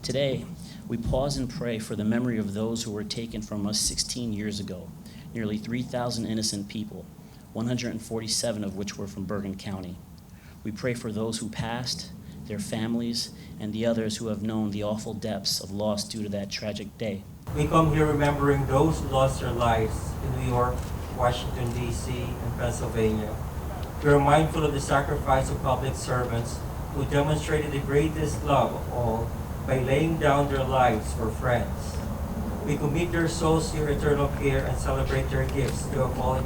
Today, we pause and pray for the memory of those who were taken from us 16 years ago, nearly 3,000 innocent people, 147 of which were from Bergen County. We pray for those who passed, their families, and the others who have known the awful depths of loss due to that tragic day. We come here remembering those who lost their lives in New York, Washington, D.C., and Pennsylvania. We are mindful of the sacrifice of public servants who demonstrated the greatest love of all by laying down their lives for friends. We commit their souls to your eternal care and celebrate their gifts to a fallen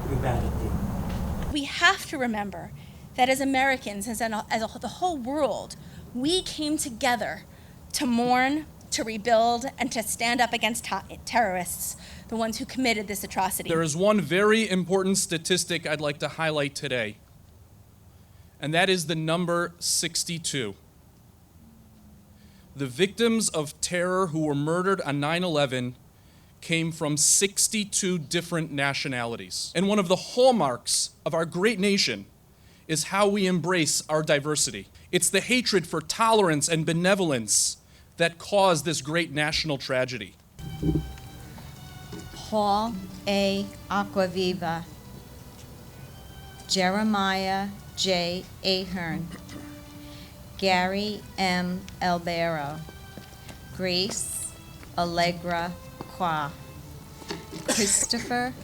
humanity. We have to remember that as Americans, as the whole world, we came together to mourn, to rebuild, and to stand up against terrorists, the ones who committed this atrocity. There is one very important statistic I'd like to highlight today, and that is the number 62. The victims of terror who were murdered on 9/11 came from 62 different nationalities. And one of the hallmarks of our great nation is how we embrace our diversity. It's the hatred for tolerance and benevolence that caused this great national tragedy. Paul A. Aquaviva, Jeremiah J. Ahern, Gary M. Albero, Grace Allegra Qua, Christopher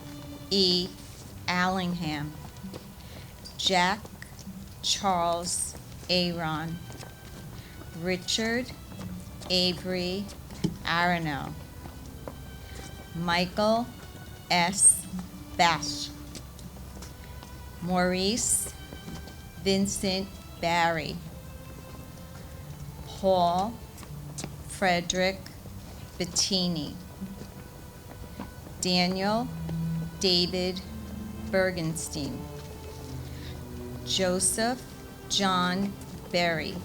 E. Allingham, Jack Charles Aaron, Richard Avery Arano, Michael S. Bash, Maurice Vincent Barry, Paul Frederick Bettini, Daniel David Bergenstein, Joseph John Berry,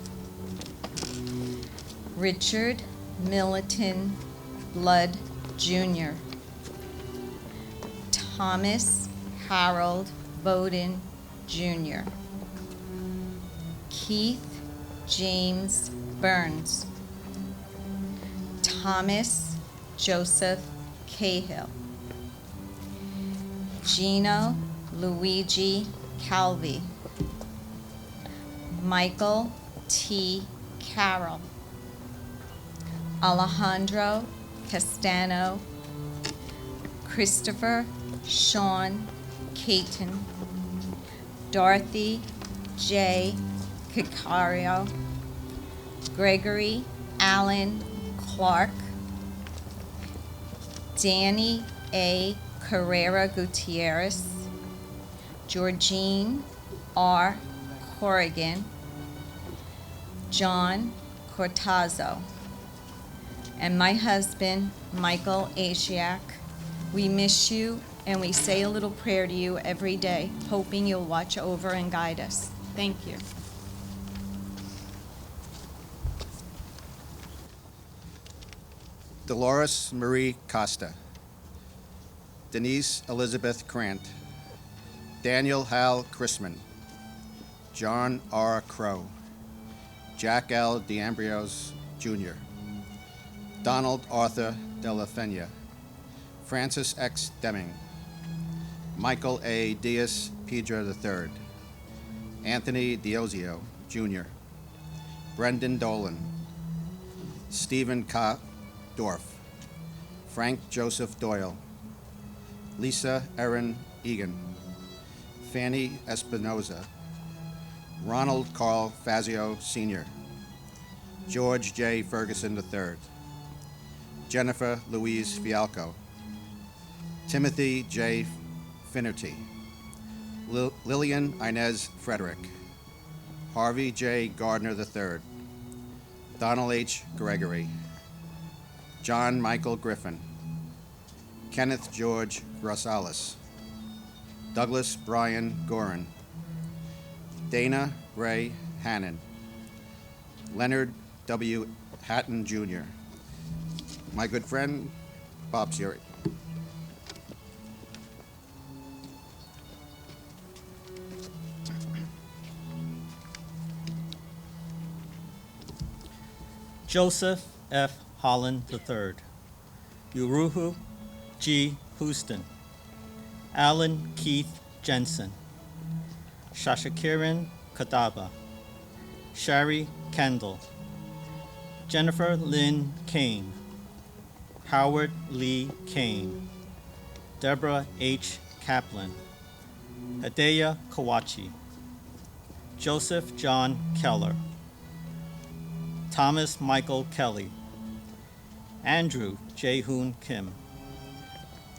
Richard Milliton Blood Jr., Thomas Harold Bowden Jr., Keith James Burns, Thomas Joseph Cahill, Gino Luigi Calvi, Michael T. Carroll, Alejandro Castano, Christopher Sean Caton, Dorothy J. Cacario, Gregory Allen Clark, Danny A. Carrera Gutierrez, Georgine R. Corrigan, John Cortazzo, and my husband, Michael Asiak. We miss you, and we say a little prayer to you every day, hoping you'll watch over and guide us. Thank you. Dolores Marie Costa, Denise Elizabeth Krant, Daniel Hal Chrisman, John R. Crow, Jack L. DeAmbrios Jr., Donald Arthur Della Fena, Francis X. Deming, Michael A. Diaz Pedra III, Anthony Diozio Jr., Brendan Dolan, Stephen K. Dorff, Frank Joseph Doyle, Lisa Erin Egan, Fanny Espinoza, Ronald Carl Fazio Sr., George J. Ferguson III, Jennifer Louise Fialco, Timothy J. Finnerty, Lillian Inez Frederick, Harvey J. Gardner III, Donald H. Gregory, John Michael Griffin, Kenneth George Rosales, Douglas Brian Gorin, Dana Ray Hannon, Leonard W. Hatton Jr., my good friend, Bob Suri. Joseph F. Holland III, Uruhu G. Houston, Alan Keith Jensen, Shashakiran Kadaba, Shari Kendall, Jennifer Lynn Kane, Howard Lee Kane, Deborah H. Kaplan, Hidea Kawachi, Joseph John Keller, Thomas Michael Kelly, Andrew Jae-hoon Kim,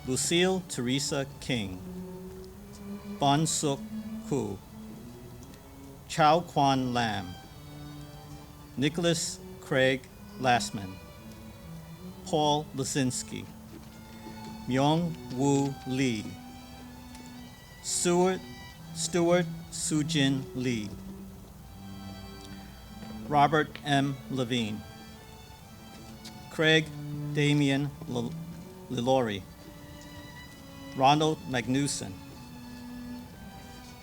Lucille Teresa King, Bon Suk Hu, Chow Kwan Lam, Nicholas Craig Lastman, Paul Lasinski, Myung Woo Lee, Stuart Sujin Lee, Robert M. Levine, Craig Damian Lilori, Ronald Magnuson,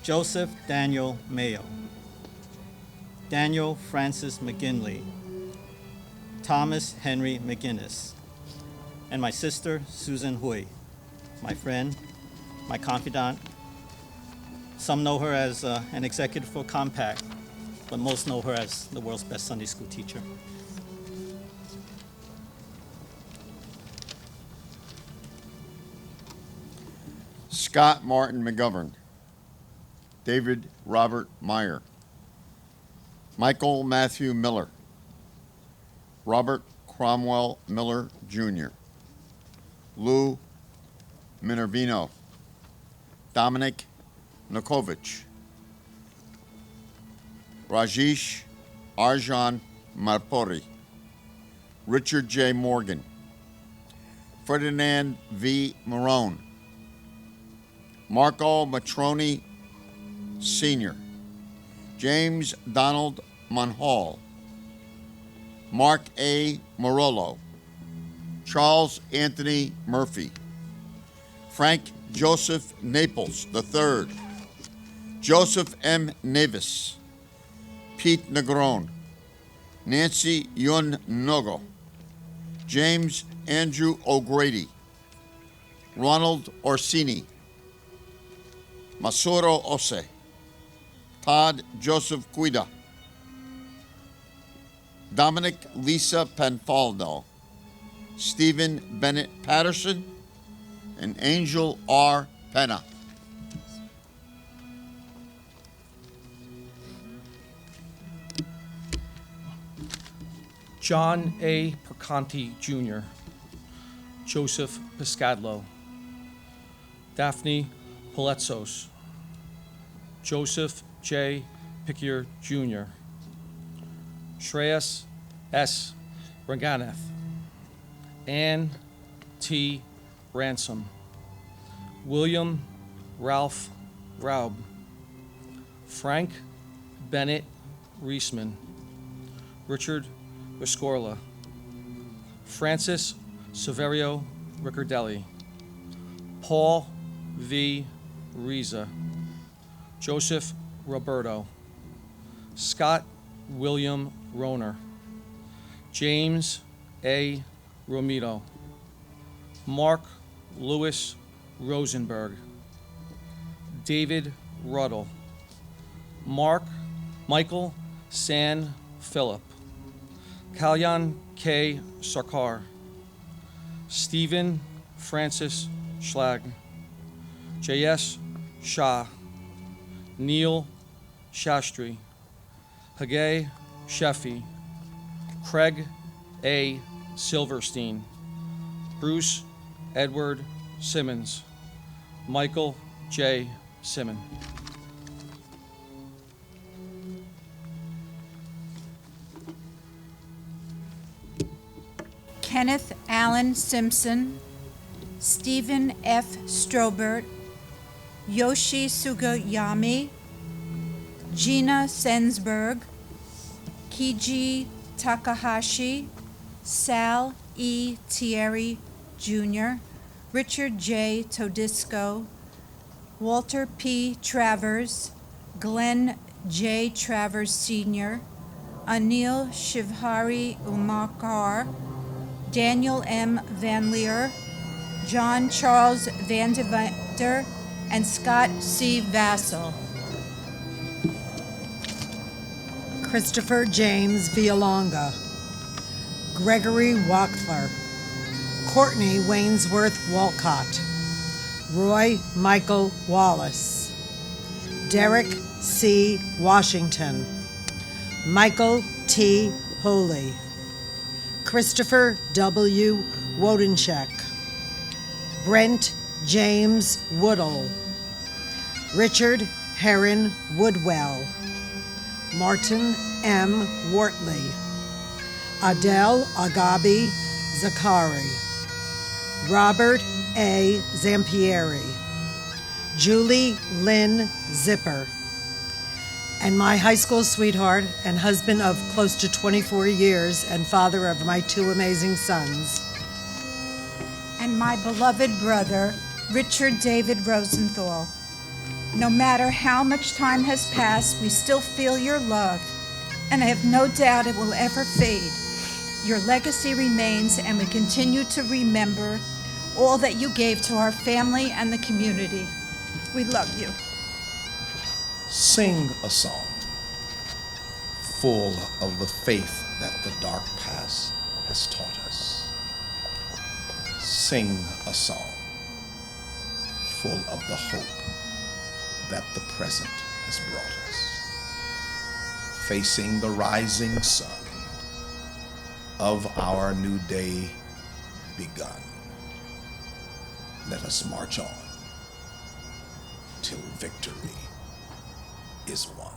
Joseph Daniel Mayo, Daniel Francis McGinley, Thomas Henry McGinnis, and my sister Susan Hui, my friend, my confidant. Some know her as an executive for Compact, but most know her as the world's best Sunday school teacher. Scott Martin McGovern, David Robert Meyer, Michael Matthew Miller, Robert Cromwell Miller Jr., Lou Minervino, Dominic Nukovich, Rajesh Arjan Marpori, Richard J. Morgan, Ferdinand V. Marone, Marco Matroni Sr., James Donald Munhall, Mark A. Morolo, Charles Anthony Murphy, Frank Joseph Naples III, Joseph M. Navis, Pete Negron, Nancy Yun Nogo, James Andrew O'Grady, Ronald Orsini, Masuro Ose, Todd Joseph Guida, Dominic Lisa Panfaldo, Stephen Bennett Patterson, and Angel R. Penna. John A. Perconti Jr., Joseph Piscadlo, Daphne Paletzos, Joseph J. Pickier Jr., Shreyas S. Ranganeth, Ann T. Ransom, William Ralph Raub, Frank Bennett Reisman, Richard Viscorla, Francis Severio Riccardelli, Paul V. Riza, Joseph Roberto, Scott William Roner, James A. Romito, Mark Lewis Rosenberg, David Ruddle, Michael San Philip, Kalyan K. Sarkar, Stephen Francis Schlag, J.S. Shah, Neil Shastri, Hagay Sheffy, Craig A. Silverstein, Bruce Edward Simmons, Michael J. Simon. Kenneth Allen Simpson, Stephen F. Strobert, Yoshi Sugiyami, Gina Sensberg, Kiji Takahashi, Sal E. Thierry Jr., Richard J. Todisco, Walter P. Travers, Glenn J. Travers Sr., Anil Shivhari Umakar, Daniel M. Van Leer, John Charles Van de Venter, and Scott C. Vassell. Christopher James Vialonga, Gregory Wachtler, Courtney Wainsworth Walcott, Roy Michael Wallace, Derek C. Washington, Michael T. Holy, Christopher W. Wodenchek, Brent James Woodall, Richard Heron Woodwell, Martin M. Wortley, Adele Agabi Zakari, Robert A. Zampieri, Julie Lynn Zipper, and my high school sweetheart and husband of close to 24 years and father of my two amazing sons. And my beloved brother, Richard David Rosenthal. No matter how much time has passed, we still feel your love, and I have no doubt it will ever fade. Your legacy remains, and we continue to remember all that you gave to our family and the community. We love you. Sing a song full of the faith that the dark past has taught us. Sing a song full of the hope that the present has brought us. Facing the rising sun of our new day begun. Let us march on till victory is won.